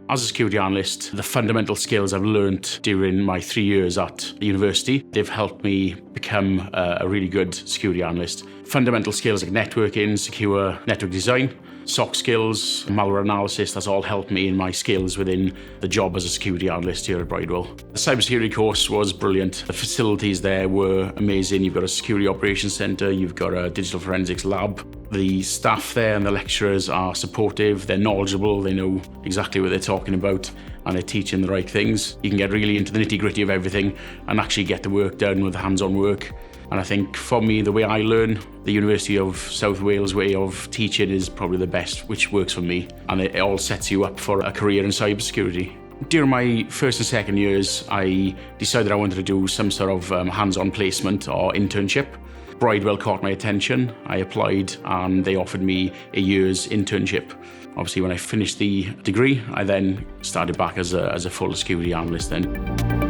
As a security analyst, the fundamental skills I've learnt during my 3 years at university, they've helped me become a really good security analyst. Fundamental skills like networking, secure network design, SOC skills, malware analysis, that's all helped me in my skills within the job as a security analyst here at Bridewell. The cybersecurity course was brilliant. The facilities there were amazing. You've got a security operations centre, you've got a digital forensics lab. The staff there and the lecturers are supportive, they're knowledgeable, they know exactly what they're talking about, and they're teaching the right things. You can get really into the nitty-gritty of everything and actually get the work done with hands-on work. And I think for me, the way I learn, the University of South Wales way of teaching is probably the best, which works for me. And it all sets you up for a career in cybersecurity. During my first and second years, I decided I wanted to do some sort of hands-on placement or internship. Bridewell caught my attention. I applied and they offered me a year's internship. Obviously, when I finished the degree, I then started back as a full security analyst then.